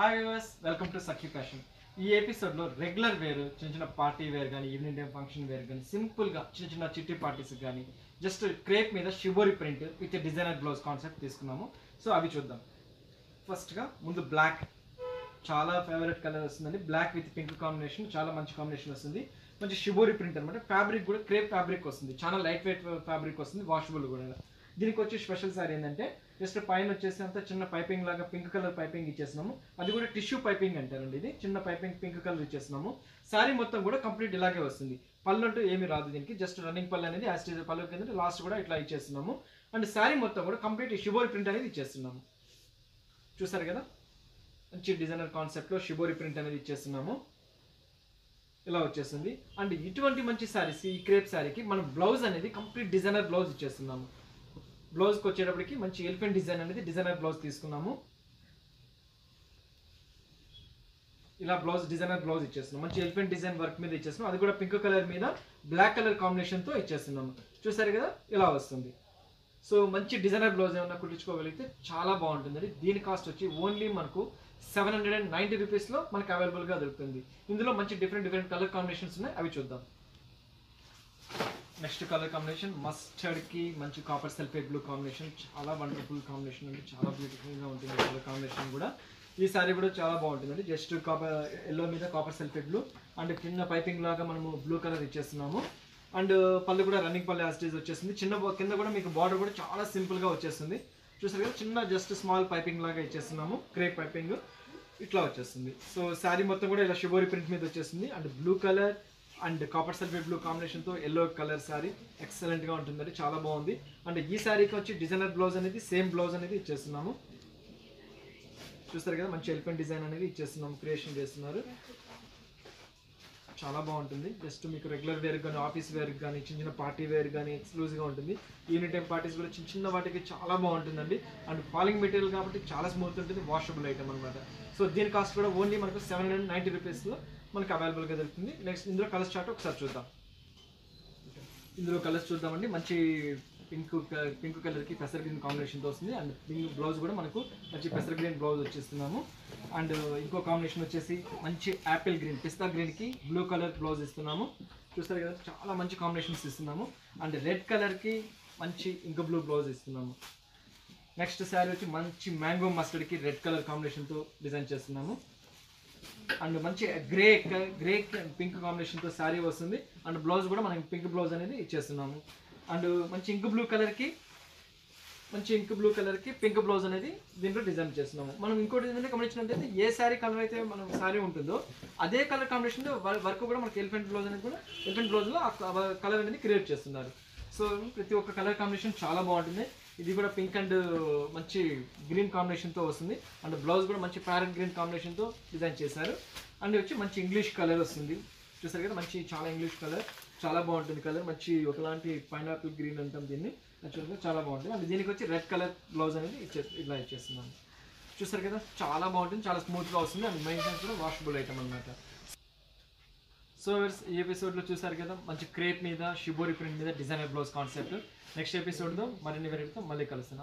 Hi viewers, welcome to Sakhi fashion. ఈ ఎపిసోడ్లో regular wear, చిన్న చిన్న పార్టీ వేర్ కానీ ఈవినింగ్ టైం ఫంక్షన్ వేర్ కానీ సింపుల్గా చిన్న చిన్న చిట్టి పార్టీస్ కానీ జస్ట్ క్రేప్ మీద shibori print with designer blouse concept తీసుకున్నాము. సో అవి చూద్దాం. ఫస్ట్గా ముందు బ్లాక్, చాలా ఫేవరెట్ కలర్ వస్తుందండి. బ్లాక్ విత్ పింక్ కాంబినేషన్, చాలా మంచి కాంబినేషన్ వస్తుంది. మంచి షిబోరి ప్రింట్ అనమాట. ఫ్యాబ్రిక్ కూడా క్రేప్ ఫ్యాబ్రిక్ వస్తుంది, చాలా లైట్ వెయిట్ ఫ్యాబ్రిక్ వస్తుంది, వాషబుల్ కూడా. దీనికి వచ్చే స్పెషల్ సారీ ఏంటంటే జస్ట్ పైన వచ్చేసి అంతా చిన్న పైపింగ్ లాగా పింక్ కలర్ పైపింగ్ ఇచ్చేస్తున్నాము. అది కూడా టిష్యూ పైపింగ్ అంటారండి. ఇది చిన్న పైపింగ్ పింక్ కలర్ ఇచ్చేస్తున్నాము. సారీ మొత్తం కూడా కంప్లీట్ ఇలాగే వస్తుంది. పళ్ళు అంటూ ఏమి రాదు దీనికి. జస్ట్ రన్నింగ్ పళ్ళు అనేది యాజ్ టీజ్ పళ్ళు కింద లాస్ట్ కూడా ఇట్లా ఇచ్చేస్తున్నాము. అండ్ సారీ మొత్తం కూడా కంప్లీట్ షిబోరి ప్రింట్ అనేది ఇచ్చేస్తున్నాము. చూసారు కదా, మంచి డిజైనర్ కాన్సెప్ట్లో షిబోరి ప్రింట్ అనేది ఇచ్చేస్తున్నాము. ఇలా వచ్చేస్తుంది. అండ్ ఇటువంటి మంచి శారీస్, ఈ క్రేప్ శారీకి మనం బ్లౌజ్ అనేది కంప్లీట్ డిజైనర్ బ్లౌజ్ ఇచ్చేస్తున్నాము. బ్లౌజ్కి వచ్చేటప్పటికి మంచి ఎలిఫెంట్ డిజైన్ అనేది డిజైనర్ బ్లౌజ్ తీసుకున్నాము. ఇలా బ్లౌజ్ డిజైనర్ బ్లౌజ్ ఇచ్చేస్తున్నాం. మంచి ఎలిఫెంట్ డిజైన్ వర్క్ మీద ఇచ్చేస్తున్నాం. అది కూడా పింక్ కలర్ మీద బ్లాక్ కలర్ కాంబినేషన్తో ఇచ్చేస్తున్నాము. చూసారు కదా, ఇలా వస్తుంది. సో మంచి డిజైనర్ బ్లౌజ్ ఏమన్నా కుట్టించుకోగలిగితే చాలా బాగుంటుందండి. దీని కాస్ట్ వచ్చి ఓన్లీ మనకు 790 రూపీస్లో మనకు అవైలబుల్గా దొరుకుతుంది. ఇందులో మంచి డిఫరెంట్ కలర్ కాంబినేషన్స్ ఉన్నాయి, అవి చూద్దాం. నెక్స్ట్ కలర్ కాంబినేషన్ మస్టర్డ్కి మంచి కాపర్ సల్ఫేట్ బ్లూ కాంబినేషన్, చాలా వండర్ఫుల్ కాంబినేషన్ అండి. చాలా బ్యూటిఫుల్గా ఉంటుంది కలర్ కాంబినేషన్ కూడా. ఈ సారీ కూడా చాలా బాగుంటుందండి. జస్ట్ కాపర్ ఎల్లో మీద కాపర్ సల్ఫేట్ బ్లూ అండ్ కింద పైపింగ్ లాగా మనము బ్లూ కలర్ ఇచ్చేస్తున్నాము. అండ్ పళ్ళు కూడా రన్నింగ్ పళ్ళు యాస్టేజ్ వచ్చేస్తుంది. చిన్న కింద కూడా మీకు బార్డర్ కూడా చాలా సింపుల్గా వచ్చేస్తుంది. చూసారు కదా, చిన్న జస్ట్ స్మాల్ పైపింగ్ లాగా ఇచ్చేస్తున్నాము. క్రేప్ పైపింగ్ ఇట్లా వచ్చేస్తుంది. సో శారీ మొత్తం కూడా ఇలా షిబోరి ప్రింట్ మీద వచ్చేస్తుంది. And blue colour and copper sulphate blue కాంబినేషన్తో ఎల్లో కలర్ శారీ ఎక్సలెంట్గా ఉంటుందండి, చాలా బాగుంది. అండ్ ఈ శారీకి వచ్చి డిజైనర్ బ్లౌజ్ అనేది సేమ్ బ్లౌజ్ అనేది ఇచ్చేస్తున్నాము. చూస్తారు కదా, మంచి ఎలిఫెంట్ డిజైన్ అనేది ఇచ్చేస్తున్నాము, క్రియేషన్ చేస్తున్నారు. చాలా బాగుంటుంది. జస్ట్ మీకు రెగ్యులర్ వేర్ కానీ ఆఫీస్ వేర్ కానీ చిన్న చిన్న పార్టీ వేర్ కానీ ఎక్స్క్లూజివ్గా ఉంటుంది. ఈవినింగ్ టైం పార్టీస్ కూడా చిన్న చిన్న వాటికి చాలా బాగుంటుందండి. అండ్ ఫాలింగ్ మెటీరియల్ కాబట్టి చాలా స్మూత్ ఉంటుంది, వాషబుల్ ఐటమ్ అనమాట. సో దీని కాస్ట్ కూడా ఓన్లీ మనకు 790 రూపీస్లో మనకు అవైలబుల్గా దొరుకుతుంది. నెక్స్ట్ ఇందులో కలర్స్ చార్ట్ ఒకసారి చూద్దాం. ఇందులో కలర్స్ చూద్దామండి. మంచి పింక్ కలర్కి పెసర్ గ్రీన్ కాంబినేషన్తో వస్తుంది. అండ్ పింక్ బ్లౌజ్ కూడా మనకు మంచి పెసర్ గ్రీన్ బ్లౌజ్ వచ్చేస్తున్నాము. అండ్ ఇంకో కాంబినేషన్ వచ్చేసి మంచి యాపిల్ గ్రీన్, పిస్తా గ్రీన్కి బ్లూ కలర్ బ్లౌజ్ ఇస్తున్నాము. చూస్తారు కదా, చాలా మంచి కాంబినేషన్స్ ఇస్తున్నాము. అండ్ రెడ్ కలర్కి మంచి ఇంక బ్లూ బ్లౌజ్ ఇస్తున్నాము. నెక్స్ట్ శారీ వచ్చి మంచి మ్యాంగో మస్టర్డ్కి రెడ్ కలర్ కాంబినేషన్తో డిజైన్ చేస్తున్నాము. అండ్ మంచి గ్రే పింక్ కాంబినేషన్తో శారీ వస్తుంది. అండ్ బ్లౌజ్ కూడా మనం పింక్ బ్లౌజ్ అనేది ఇచ్చేస్తున్నాము. అండ్ మంచి ఇంక్ బ్లూ కలర్కి పింక్ బ్లౌజ్ అనేది దీంట్లో డిజైన్ చేస్తున్నాము. మనం ఇంకోటి ఏంటంటే గమనించినట్లయితే ఏ శారీ కలర్ అయితే మనం శారీ ఉంటుందో అదే కలర్ కాంబినేషన్తో వర్క్ కూడా మనకి ఎలిఫెంట్ బ్లౌజ్ అనేది కూడా ఎలిఫెంట్ బ్లౌజ్లో ఆ కలర్ అనేది క్రియేట్ చేస్తున్నారు. సో ప్రతి ఒక్క కలర్ కాంబినేషన్ చాలా బాగుంటుంది. ఇది కూడా పింక్ అండ్ మంచి గ్రీన్ కాంబినేషన్తో వస్తుంది. అండ్ బ్లౌజ్ కూడా మంచి ప్యారెట్ గ్రీన్ కాంబినేషన్తో డిజైన్ చేశారు. అండ్ వచ్చి మంచి ఇంగ్లీష్ కలర్ వస్తుంది. చూసారు కదా, మంచి చాలా ఇంగ్లీష్ కలర్, చాలా బాగుంటుంది కలర్. మంచి ఒకలాంటి పైనాపిల్ గ్రీన్ అంటాం దీన్ని, యాక్చువల్గా చాలా బాగుంటుంది. అండ్ దీనికి వచ్చి రెడ్ కలర్ బ్లౌజ్ అనేది ఇలా ఇచ్చేస్తున్నాను. చూసారు కదా, చాలా బాగుంటుంది, చాలా స్మూత్గా వస్తుంది. అండ్ మెయింటెనెన్స్ కూడా వాషబుల్ ఐటమ్ అనమాట. సో ఈ ఎపిసోడ్లో చూసారు కదా, మంచి క్రేప్ మీద షిబోరి ప్రింట్ మీద డిజైనర్ బ్లౌజ్ కాన్సెప్ట్. నెక్స్ట్ ఎపిసోడ్లో మరిన్ని వెరైటీతో మళ్ళీ కలుస్తున్నాను.